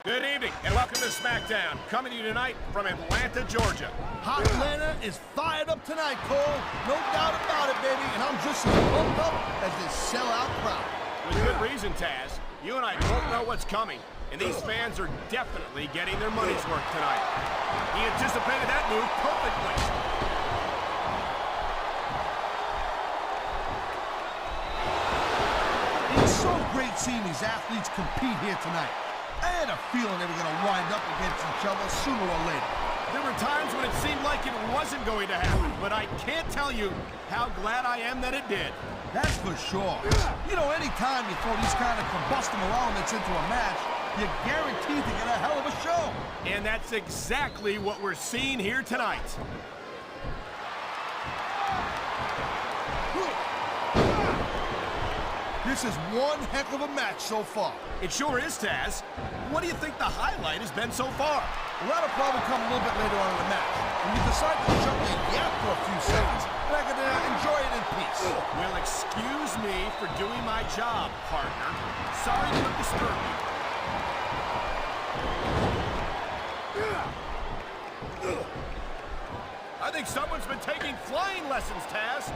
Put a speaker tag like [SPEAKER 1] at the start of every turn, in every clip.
[SPEAKER 1] Good evening, and welcome to SmackDown, coming to you tonight from Atlanta, Georgia.
[SPEAKER 2] Hot Atlanta is fired up tonight, Cole. No doubt about it, baby, and I'm just as pumped up as this sellout crowd.
[SPEAKER 1] With good reason, Taz. You and I both know what's coming, and these fans are definitely getting their money's worth tonight. He anticipated that move perfectly.
[SPEAKER 2] It's so great seeing these athletes compete here tonight. I had a feeling they were going to wind up against each other sooner or later.
[SPEAKER 1] There were times when it seemed like it wasn't going to happen, but I can't tell you how glad I am that it did.
[SPEAKER 2] That's for sure. You know, anytime you throw these kind of combustible elements into a match, you're guaranteed to get a hell of a show.
[SPEAKER 1] And that's exactly what we're seeing here tonight.
[SPEAKER 2] This is one heck of a match so far.
[SPEAKER 1] It sure is, Taz. What do you think the highlight has been so far?
[SPEAKER 2] Well, that'll probably come a little bit later on in the match. When you decide to shut the gap for a few seconds, and I can enjoy it in peace.
[SPEAKER 1] Well, excuse me for doing my job, partner. Sorry to disturb you. I think someone's been taking flying lessons, Taz.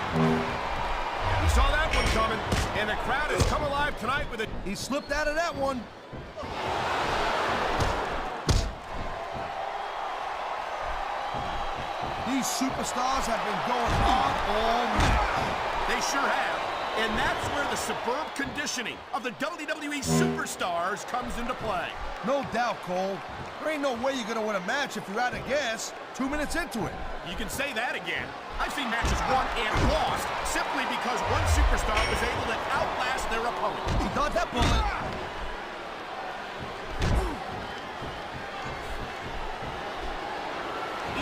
[SPEAKER 1] We saw that one coming, and the crowd has come alive tonight with it.
[SPEAKER 2] He slipped out of that one. These superstars have been going on all match.
[SPEAKER 1] They sure have. And that's where the superb conditioning of the WWE superstars comes into play.
[SPEAKER 2] No doubt, Cole. There ain't no way you're going to win a match if you're out of gas 2 minutes into it.
[SPEAKER 1] You can say that again. I've seen matches won and lost simply because one superstar was able to outlast their opponent.
[SPEAKER 2] He dodged that bullet.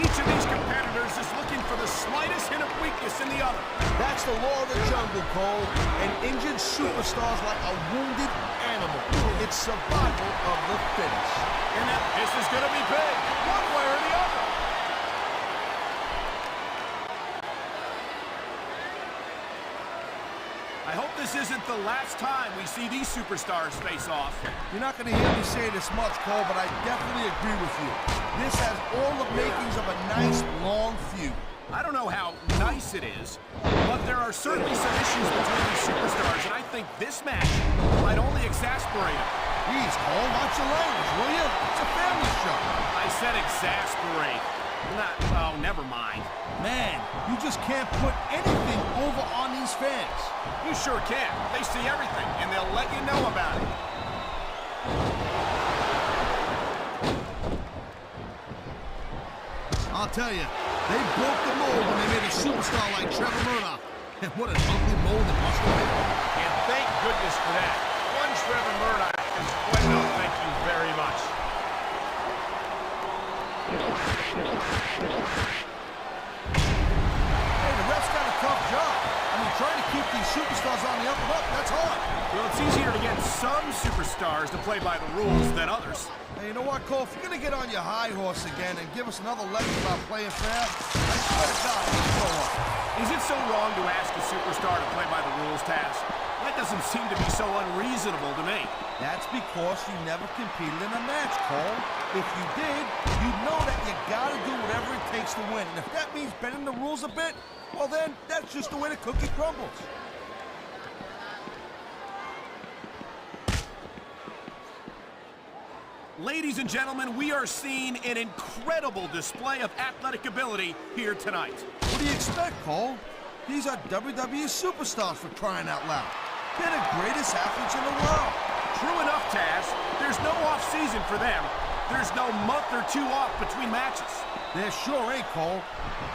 [SPEAKER 1] Each of these competitors is looking for the slightest hint of weakness in the other.
[SPEAKER 2] That's the law of the jungle, Cole. An injured superstar's like a wounded animal. It's survival of the fittest.
[SPEAKER 1] And that this is going to be big, one way or the other. I hope this isn't the last time we see these superstars face off.
[SPEAKER 2] You're not going to hear me say this much, Cole, but I definitely agree with you. This has all the makings of a nice, long feud.
[SPEAKER 1] I don't know how nice it is, but there are certainly some issues between these superstars, and I think this match might only exasperate them.
[SPEAKER 2] Please, Cole, watch your language, will you? It's a family show.
[SPEAKER 1] I said exasperate. Oh, never mind.
[SPEAKER 2] Man, you just can't put anything over on these fans.
[SPEAKER 1] You sure can. They see everything, and they'll let you know about it.
[SPEAKER 2] I'll tell you, they broke the mold when they made a superstar like Trevor Murdoch. And what an ugly mold it must have been.
[SPEAKER 1] And thank goodness for that. One Trevor Murdoch is quite no thank you very much.
[SPEAKER 2] Hey, the ref's got a tough job. I mean, trying to keep these superstars on the up and up, that's hard.
[SPEAKER 1] Well, it's easier to get some superstars to play by the rules than others.
[SPEAKER 2] Hey, you know what, Cole? If you're going to get on your high horse again and give us another lesson about playing fair, I swear to God, you show up.
[SPEAKER 1] Is it so wrong to ask a superstar to play by the rules, Taz? That doesn't seem to be so unreasonable to me.
[SPEAKER 2] That's because you never competed in a match, Cole. If you did, you'd know that you gotta do whatever it takes to win. And if that means bending the rules a bit, well then, that's just the way the cookie crumbles.
[SPEAKER 1] Ladies and gentlemen, we are seeing an incredible display of athletic ability here tonight.
[SPEAKER 2] What do you expect, Cole? These are WWE superstars for crying out loud. They're the greatest athletes in the world.
[SPEAKER 1] True enough, Taz. There's no off-season for them. There's no month or two off between matches.
[SPEAKER 2] There sure ain't, Cole.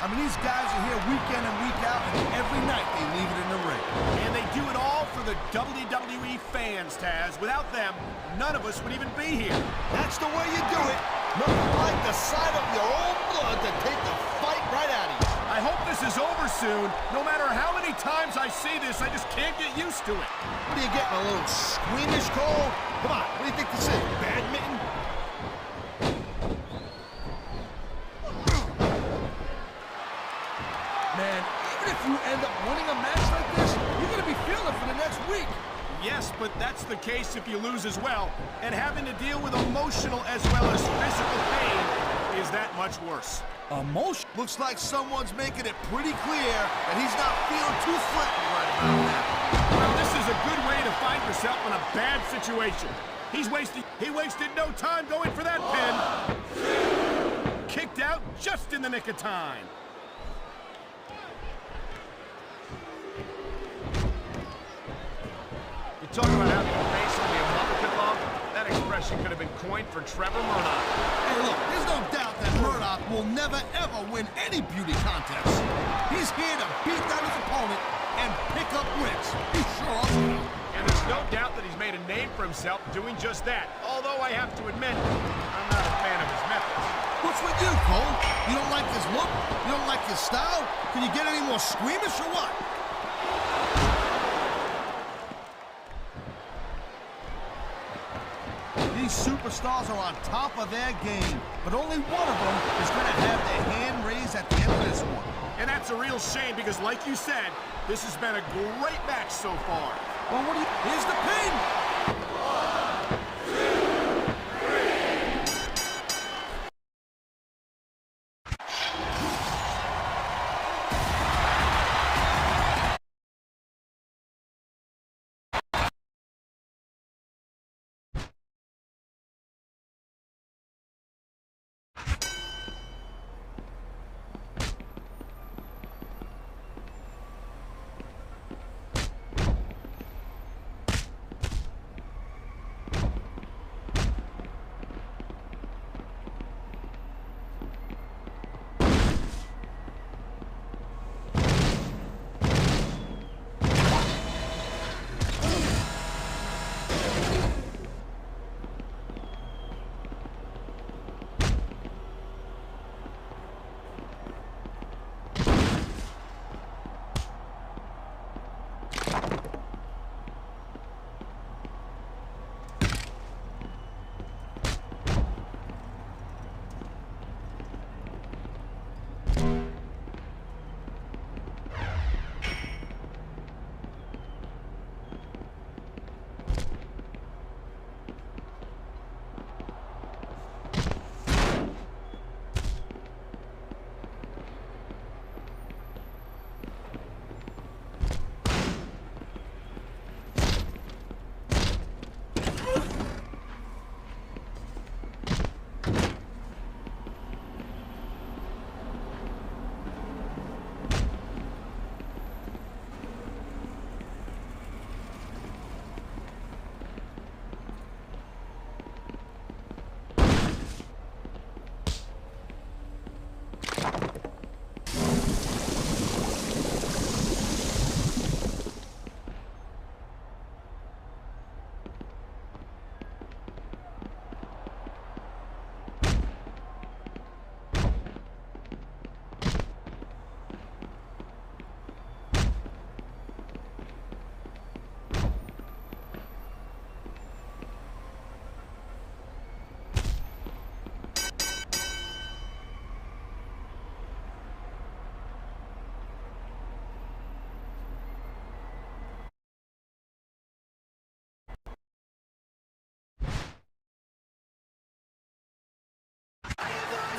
[SPEAKER 2] I mean, these guys are here week in and week out, and every night they leave it in the ring.
[SPEAKER 1] And they do it all for the WWE fans, Taz. Without them, none of us would even be here.
[SPEAKER 2] That's the way you do it. Nothing like the sight of your own blood to take the fight right out of you.
[SPEAKER 1] I hope this is over soon. No matter how many times I see this, I just can't get used to it.
[SPEAKER 2] What are you getting, a little squeamish, Cole? Come on, what do you think this is, badminton? Man, even if you end up winning a match like this, you're going to be feeling it for the next week.
[SPEAKER 1] Yes, but that's the case if you lose as well. And having to deal with emotional as well as physical pain is that much worse.
[SPEAKER 2] Emotion? Looks like someone's making it pretty clear that he's not feeling too threatened right about now.
[SPEAKER 1] Well, this is a good way to find yourself in a bad situation. He wasted no time going for that pin. Kicked out just in the nick of time. You talk about having a face only a mother could love. That expression could have been coined for Trevor Murdoch.
[SPEAKER 2] Hey, look, there's no doubt that Murdoch will never, ever win any beauty contest. He's here to beat down his opponent and pick up wins. He sure ought to.
[SPEAKER 1] And there's no doubt that he's made a name for himself doing just that. Although I have to admit, I'm not a fan of his methods.
[SPEAKER 2] What's with you, Cole? You don't like his look? You don't like his style? Can you get any more squeamish or what? These superstars are on top of their game, but only one of them is going to have their hand raised at the end of this one.
[SPEAKER 1] And that's a real shame because, like you said, this has been a great match so far.
[SPEAKER 2] Well, here's the pin!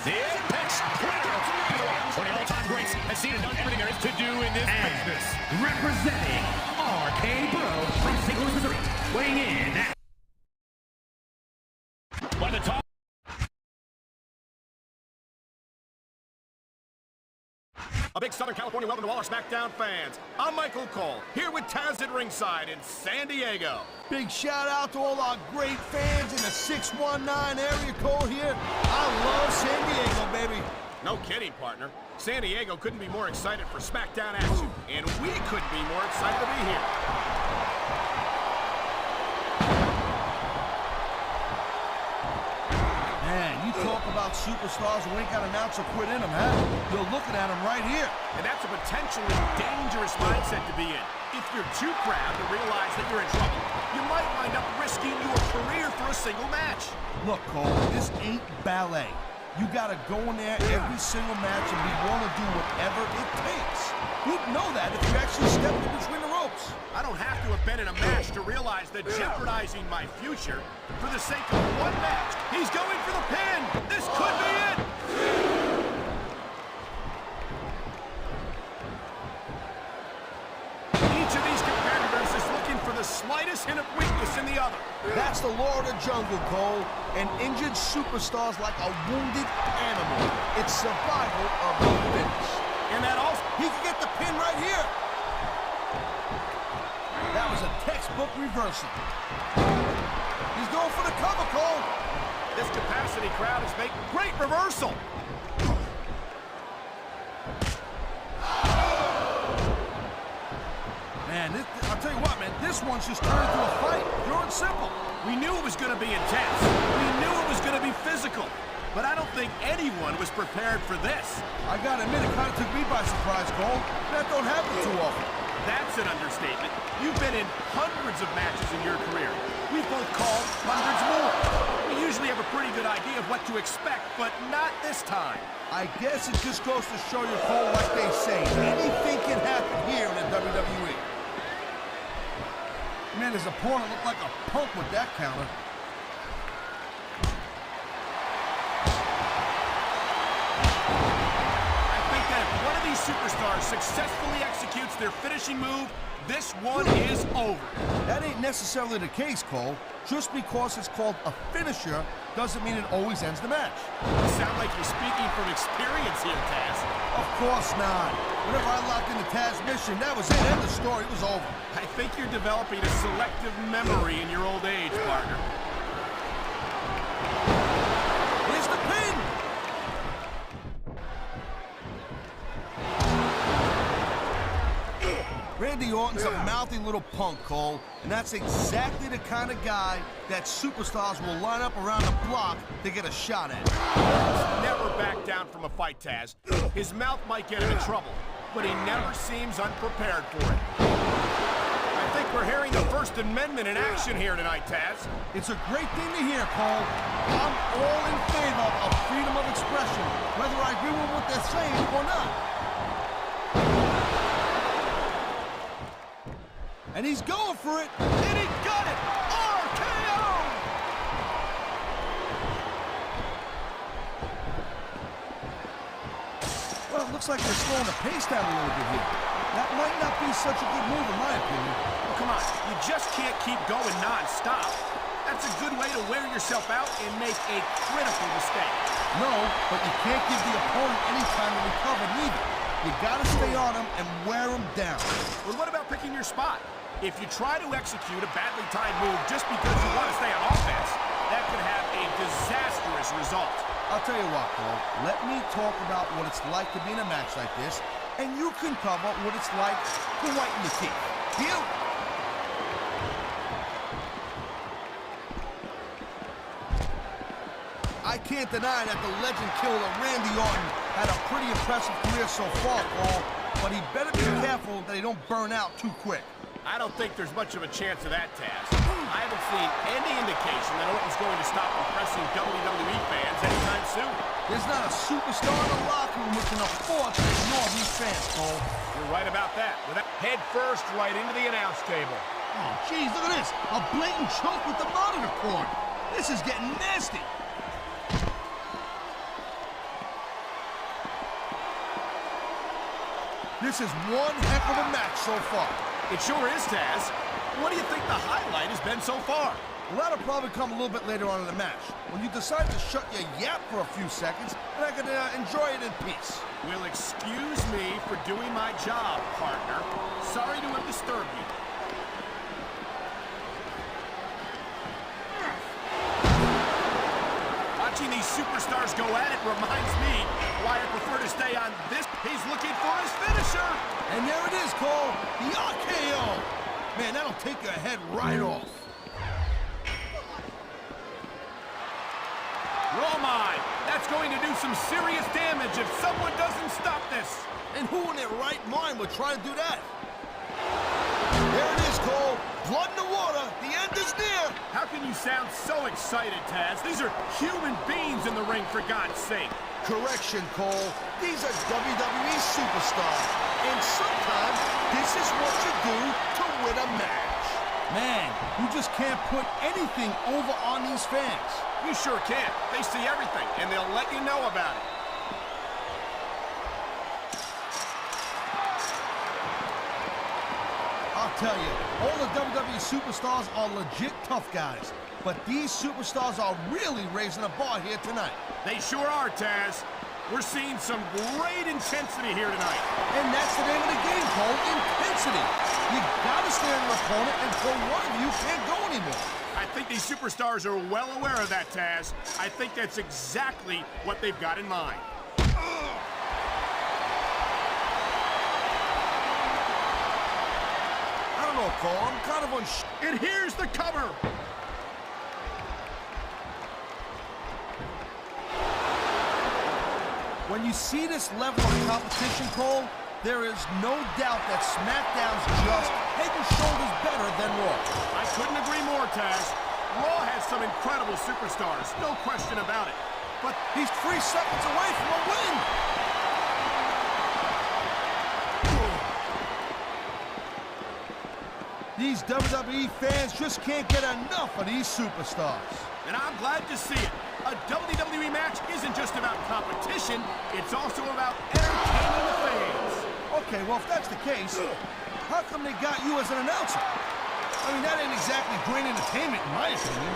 [SPEAKER 1] The Apex Breakout. 20 all-time greats has seen and done everything there is to do in this business.
[SPEAKER 3] Representing RK Bro from St. Louis, Missouri, weighing in at
[SPEAKER 1] one of the top. A big Southern California welcome to all our SmackDown fans. I'm Michael Cole, here with Taz at ringside in San Diego.
[SPEAKER 2] Big shout out to all our great fans in the 619 area code here. I love San Diego, baby.
[SPEAKER 1] No kidding, partner. San Diego couldn't be more excited for SmackDown action, and we couldn't be more excited to be here.
[SPEAKER 2] Man, you talk about superstars who ain't got an ounce of quit in them, huh? You're looking at them right here.
[SPEAKER 1] And that's a potentially dangerous mindset to be in. If you're too proud to realize that you're in trouble, you might wind up risking your career for a single match.
[SPEAKER 2] Look, Cole, this ain't ballet. You gotta go in there every single match and be willing to do whatever it takes. You'd know that if you actually stepped in between the ropes. ropes.
[SPEAKER 1] I don't have to have been in a match to realize that jeopardizing my future for the sake of one match. He's going for the pin. This could be it. Each of these competitors is looking for the slightest hint of weakness in the other.
[SPEAKER 2] That's the law of the jungle, Cole. An injured superstar's like a wounded animal. It's survival of the fittest.
[SPEAKER 1] And that also...
[SPEAKER 2] He can get the pin right here. That was a textbook reversal. He's going for the cover, Cole.
[SPEAKER 1] This capacity crowd is making great reversal.
[SPEAKER 2] Man, I'll tell you what, man, this one's just turned into a fight. Pure and simple.
[SPEAKER 1] We knew it was going to be intense. We knew it was going to be physical. But I don't think anyone was prepared for this.
[SPEAKER 2] I gotta admit, it kind of took me by surprise, Cole. That don't happen too often.
[SPEAKER 1] That's an understatement. You've been in hundreds of matches in your career. We've both called hundreds more. We usually have a pretty good idea of what to expect, but not this time.
[SPEAKER 2] I guess it just goes to show you, Cole, like they say, anything can happen here in the WWE. Man, his opponent looked like a punk with that counter.
[SPEAKER 1] Superstar successfully executes their finishing move, this one is over.
[SPEAKER 2] That ain't necessarily the case, Cole. Just because it's called a finisher doesn't mean it always ends the match.
[SPEAKER 1] You sound like you're speaking from experience here, Taz.
[SPEAKER 2] Of course not. Whenever I locked into Taz's mission, that was it. End of story. It was over.
[SPEAKER 1] I think you're developing a selective memory in your old age, partner.
[SPEAKER 2] Here's the pin! Randy Orton's a mouthy little punk, Cole, and that's exactly the kind of guy that superstars will line up around the block to get a shot at.
[SPEAKER 1] Never back down from a fight, Taz. His mouth might get him in trouble, but he never seems unprepared for it. I think we're hearing the First Amendment in action here tonight, Taz.
[SPEAKER 2] It's a great thing to hear, Cole. I'm all in favor of freedom of expression, whether I agree with what they're saying or not. And he's going for it.
[SPEAKER 1] And he got it! RKO!
[SPEAKER 2] Well, it looks like they're slowing the pace down a little bit here. That might not be such a good move, in my opinion.
[SPEAKER 1] Oh, come on, you just can't keep going non-stop. That's a good way to wear yourself out and make a critical mistake.
[SPEAKER 2] No, but you can't give the opponent any time to recover neither. You gotta stay on him and wear him down.
[SPEAKER 1] Well, what about picking your spot? If you try to execute a badly timed move just because you want to stay on offense, that could have a disastrous result.
[SPEAKER 2] I'll tell you what, Cole. Let me talk about what it's like to be in a match like this, and you can cover what it's like to whiten the teeth. Deal? I can't deny that the legend killer Randy Orton had a pretty impressive career so far, Cole, but he better be careful that he don't burn out too quick.
[SPEAKER 1] I don't think there's much of a chance of that, Taz. I haven't seen any indication that Orton's going to stop impressing WWE fans anytime soon.
[SPEAKER 2] There's not a superstar in the locker room which can afford to ignore these fans, Cole.
[SPEAKER 1] You're right about that. Head first right into the announce table.
[SPEAKER 2] Oh, jeez, look at this. A blatant choke with the monitor cord. This is getting nasty. This is one heck of a match so far.
[SPEAKER 1] It sure is, Taz. What do you think the highlight has been so far?
[SPEAKER 2] Well, that'll probably come a little bit later on in the match, when you decide to shut your yap for a few seconds, and I can enjoy it in peace.
[SPEAKER 1] Well, excuse me for doing my job, partner. Sorry to have disturbed you. Watching these superstars go at it reminds me why I prefer to stay on this. He's looking for his finisher.
[SPEAKER 2] And there it is, Cole, the RKO. Man, that'll take your head right off.
[SPEAKER 1] Oh my, that's going to do some serious damage if someone doesn't stop this.
[SPEAKER 2] And who in their right mind would try to do that? There it is, Cole. Blood in the water. The end is near.
[SPEAKER 1] How can you sound so excited, Taz? These are human beings in the ring, for God's sake.
[SPEAKER 2] Correction, Cole. These are WWE superstars. And sometimes this is what you do to with a match. Man, you just can't put anything over on these fans.
[SPEAKER 1] You sure can. They see everything, and they'll let you know about it.
[SPEAKER 2] I'll tell you, all the WWE superstars are legit tough guys. But these superstars are really raising the bar here tonight.
[SPEAKER 1] They sure are, Taz. We're seeing some great intensity here tonight.
[SPEAKER 2] And that's the name of the game, Cole, intensity. You gotta stare at your opponent until one of you can't go anymore.
[SPEAKER 1] I think these superstars are well aware of that, Taz. I think that's exactly what they've got in mind.
[SPEAKER 2] I don't know, Cole. I'm kind of
[SPEAKER 1] And here's the cover.
[SPEAKER 2] When you see this level of competition, Cole, there is no doubt that SmackDown's just head and shoulders better than Raw.
[SPEAKER 1] I couldn't agree more, Taz. Raw has some incredible superstars, no question about it. But
[SPEAKER 2] he's 3 seconds away from a win. These WWE fans just can't get enough of these superstars.
[SPEAKER 1] And I'm glad to see it. A WWE match isn't just about competition, it's also about entertaining the fans.
[SPEAKER 2] Okay, well, if that's the case, how come they got you as an announcer? I mean, that ain't exactly great entertainment, in my opinion.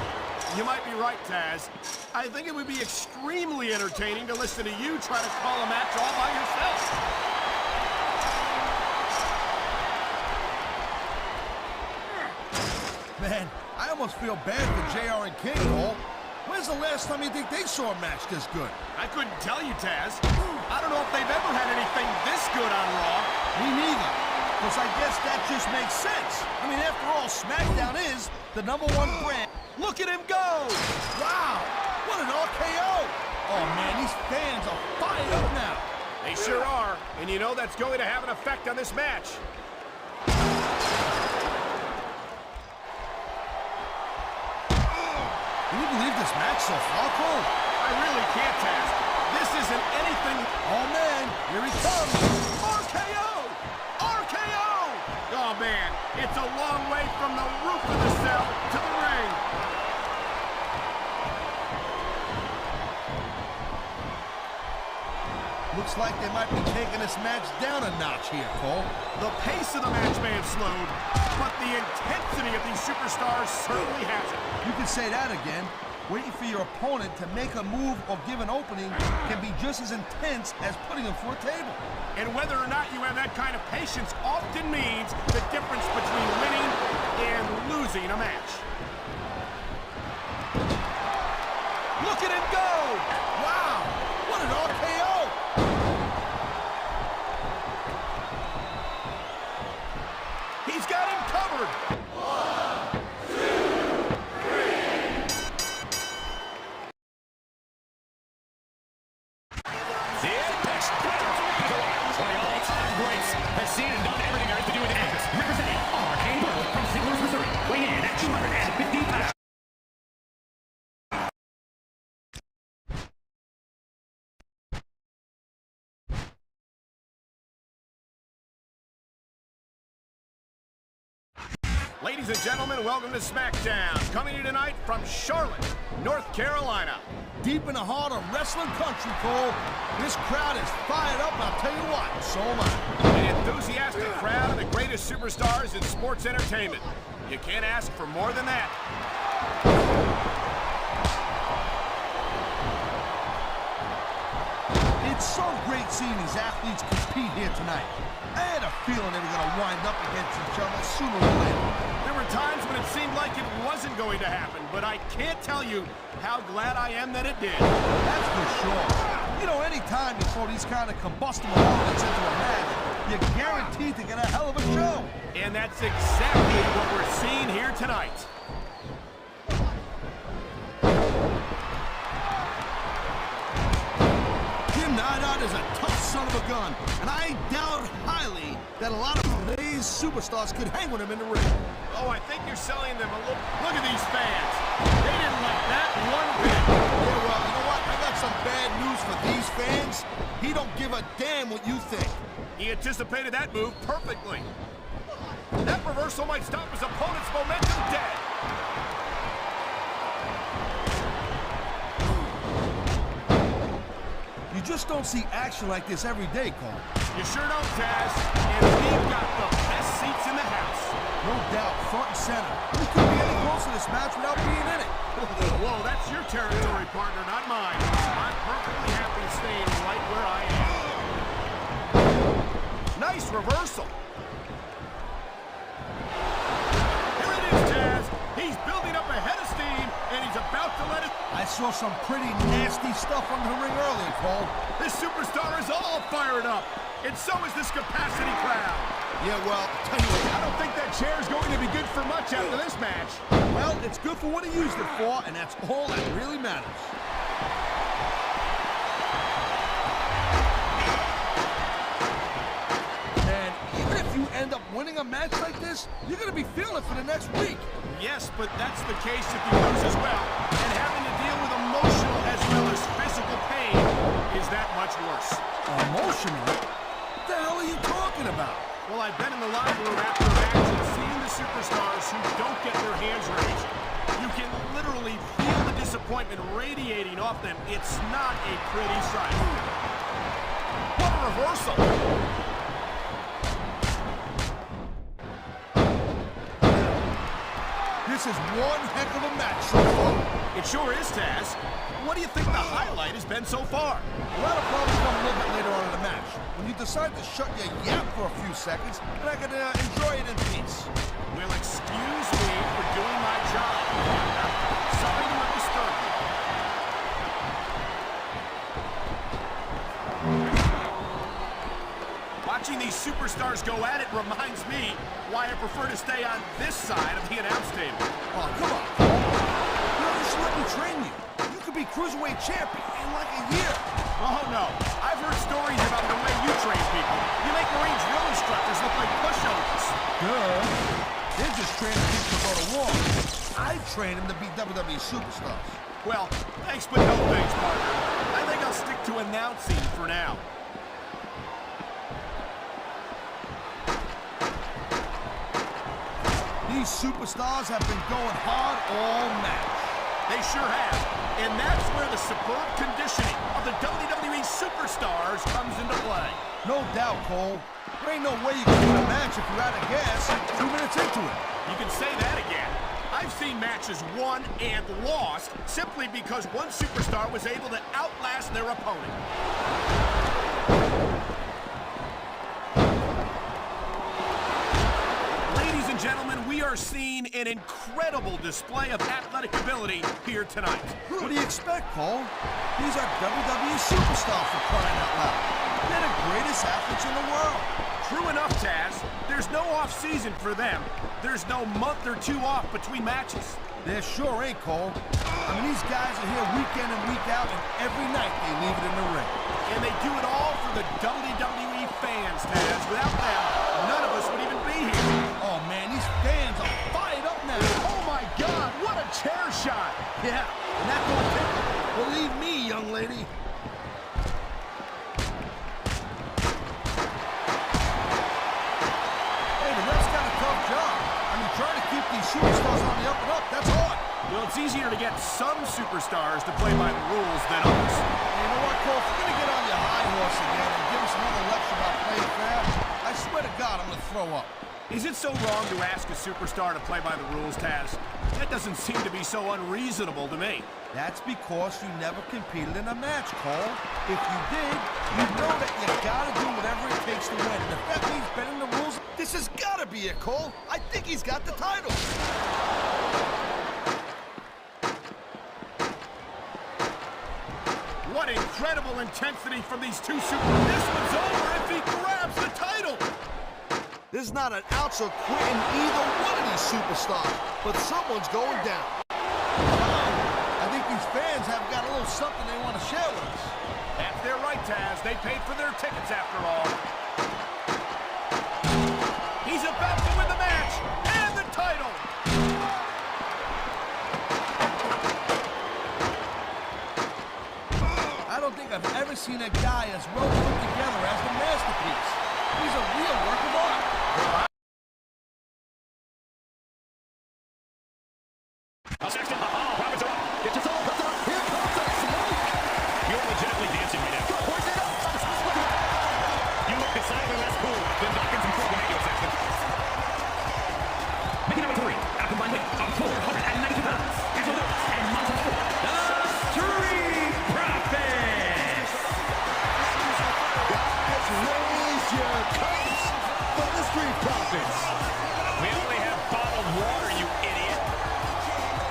[SPEAKER 1] You might be right, Taz. I think it would be extremely entertaining to listen to you try to call a match all by yourself.
[SPEAKER 2] Man, I almost feel bad for JR and King, Cole. When's the last time you think they saw a match this good?
[SPEAKER 1] I couldn't tell you, Taz. I don't know if they've ever had anything this good on Raw.
[SPEAKER 2] Me neither. Because I guess that just makes sense. I mean, after all, SmackDown is the #1 brand.
[SPEAKER 1] Look at him go!
[SPEAKER 2] Wow! What an RKO! Oh, man, these fans are fired up now.
[SPEAKER 1] They sure are. And you know that's going to have an effect on this match.
[SPEAKER 2] Can you believe this match so far, Cole?
[SPEAKER 1] I really can't, Taz. This isn't anything.
[SPEAKER 2] Oh, man, here he comes.
[SPEAKER 1] RKO! RKO! Oh, man, it's a long way from the roof of the cell to the ring.
[SPEAKER 2] Looks like they might be taking this match down a notch here, Cole.
[SPEAKER 1] The pace of the match may have slowed, but the intensity of these superstars certainly hasn't.
[SPEAKER 2] You can say that again. Waiting for your opponent to make a move or give an opening can be just as intense as putting them through a table.
[SPEAKER 1] And whether or not you have that kind of patience often means the difference between winning and losing a match. Look at him go!
[SPEAKER 2] Wow! What an RKO!
[SPEAKER 1] He's got him covered!
[SPEAKER 3] Has seen and done everything there is to do in the Texas. Representing Arcane Bro from St. Louis, Missouri. Weighing in at 250 pounds.
[SPEAKER 1] Ladies and gentlemen, welcome to SmackDown. Coming to you tonight from Charlotte, North Carolina.
[SPEAKER 2] Deep in the heart of wrestling country, Cole. This crowd is fired up, and I'll tell you what, so am I.
[SPEAKER 1] An enthusiastic crowd and the greatest superstars in sports entertainment. You can't ask for more than that.
[SPEAKER 2] It's so great seeing these athletes compete here tonight. I had a feeling they were going to wind up against each other sooner or later.
[SPEAKER 1] There were times when it seemed like it wasn't going to happen, but I can't tell you how glad I am that it did.
[SPEAKER 2] That's for sure. You know, anytime you throw these kind of combustible elements into a match, you're guaranteed to get a hell of a show.
[SPEAKER 1] And that's exactly what we're seeing here tonight.
[SPEAKER 2] Night is a tough son of a gun, and I doubt highly that a lot of today's superstars could hang with him in the ring.
[SPEAKER 1] Oh, I think you're selling them a little. Look at these fans. They didn't like that one bit.
[SPEAKER 2] Yeah, well, you know what? I got some bad news for these fans. He don't give a damn what you think.
[SPEAKER 1] He anticipated that move perfectly. That reversal might stop his opponent's momentum dead.
[SPEAKER 2] You just don't see action like this every day, Cole.
[SPEAKER 1] You sure don't, Taz. And we've got the best seats in the house.
[SPEAKER 2] No doubt, front and center. We couldn't be any closer to this match without being in it.
[SPEAKER 1] Whoa, that's your territory, partner, not mine. I'm perfectly happy staying right where I am. Nice reversal. Here it is, Taz. He's building up a head of steam, and he's about to let it...
[SPEAKER 2] I saw some pretty nasty stuff under the ring earlier, Cole.
[SPEAKER 1] This superstar is all fired up, and so is this capacity crowd.
[SPEAKER 2] Yeah, well, tell you what,
[SPEAKER 1] I don't think that chair's going to be good for much after this match.
[SPEAKER 2] well, it's good for what he used it for, and that's all that really matters. And even if you end up winning a match like this, you're going to be feeling it for the next week.
[SPEAKER 1] Yes, but that's the case if you lose as well. And having to deal with emotional as well as physical pain is that much worse.
[SPEAKER 2] Emotional? What the hell are you talking about?
[SPEAKER 1] Well, I've been in the locker room after a match and seen the superstars who don't get their hands raised. You can literally feel the disappointment radiating off them. It's not a pretty sight. What a reversal!
[SPEAKER 2] This is one heck of a match so far.
[SPEAKER 1] It sure is, Taz. What do you think the highlight has been so far?
[SPEAKER 2] Well, that'll probably come a little bit later on in the match, when you decide to shut your yap for a few seconds, and I can enjoy it in peace.
[SPEAKER 1] Well, excuse me for doing my job. Sorry to have disturbed you. Watching these superstars go at it reminds me why I prefer to stay on this side of the announce table.
[SPEAKER 2] Oh, come on, Cole. You just let me train you. You could be Cruiserweight champion in like a year.
[SPEAKER 1] Oh, no. I've heard stories about the way you train people. You make Marine drill instructors look like pushovers.
[SPEAKER 2] Good. They're just training people to go to war. I train them to be WWE superstars.
[SPEAKER 1] Well, thanks but no thanks, partner. I think I'll stick to announcing for now.
[SPEAKER 2] These superstars have been going hard all match.
[SPEAKER 1] They sure have. And that's where the superb conditioning of the WWE superstars comes into play.
[SPEAKER 2] No doubt, Cole. There ain't no way you can win a match if you're out of gas 2 minutes into it.
[SPEAKER 1] You can say that again. I've seen matches won and lost simply because one superstar was able to outlast their opponent. Ladies and gentlemen, we are seeing an incredible display of athletic ability here tonight.
[SPEAKER 2] What do you expect, Cole? These are WWE superstars for crying out loud. They're the greatest athletes in the world.
[SPEAKER 1] True enough, Taz. There's no off-season for them. There's no month or two off between matches.
[SPEAKER 2] There sure ain't, Cole. I mean, these guys are here week in and week out, and every night they leave it in the ring.
[SPEAKER 1] And they do it all for the WWE fans, Taz. Without them, none of us would even be here.
[SPEAKER 2] Oh, man, these fans are fired up now.
[SPEAKER 1] Oh, my God, what a chair shot.
[SPEAKER 2] Yeah, and that don't tickle. Believe me, young lady. Hey, the ref's got a tough job. I mean, trying to keep these superstars on the up and up, that's hard.
[SPEAKER 1] Well, it's easier to get some superstars to play by the rules than others.
[SPEAKER 2] Hey, you know what, Cole? If you're going to get on your high horse again and give us another lecture about playing fair, I swear to God, I'm going to throw up.
[SPEAKER 1] Is it so wrong to ask a superstar to play by the rules, Taz? That doesn't seem to be so unreasonable to me.
[SPEAKER 2] That's because you never competed in a match, Cole. If you did, you know that you gotta do whatever it takes to win. And if that means bending the rules, this has gotta be it, Cole. I think he's got the title.
[SPEAKER 1] What incredible intensity from these two superstars. This one's over if he grabs the title.
[SPEAKER 2] There's not an ounce of quitting either one of these superstars, but someone's going down. I think these fans have got a little something they want to share with us.
[SPEAKER 1] That's their right, Taz. They paid for their tickets after all. He's about to win the match and the title.
[SPEAKER 2] I don't think I've ever seen a guy as well put together as the Masterpiece. He's a real work of art.
[SPEAKER 3] Sexton, profits are up. Get your soul, puts it up. Here comes the smoke. You're legitimately dancing right now. Push it up. You look decidedly less cool than Dawkins and Corbin at you, Sexton. Making number 3, at a combined weight of 492 pounds. Angel Lewis and Montel Ford. The Street Profits.
[SPEAKER 4] Guys, raise your cups for the Street Profits.
[SPEAKER 3] We only have bottled water, you idiot.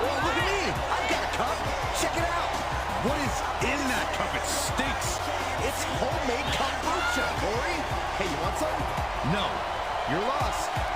[SPEAKER 4] Well, look at me. I've got a cup. Check it out.
[SPEAKER 3] What is in that cup? It stinks.
[SPEAKER 4] It's homemade kombucha, Corey. Hey, you want some?
[SPEAKER 3] No.
[SPEAKER 4] Your loss.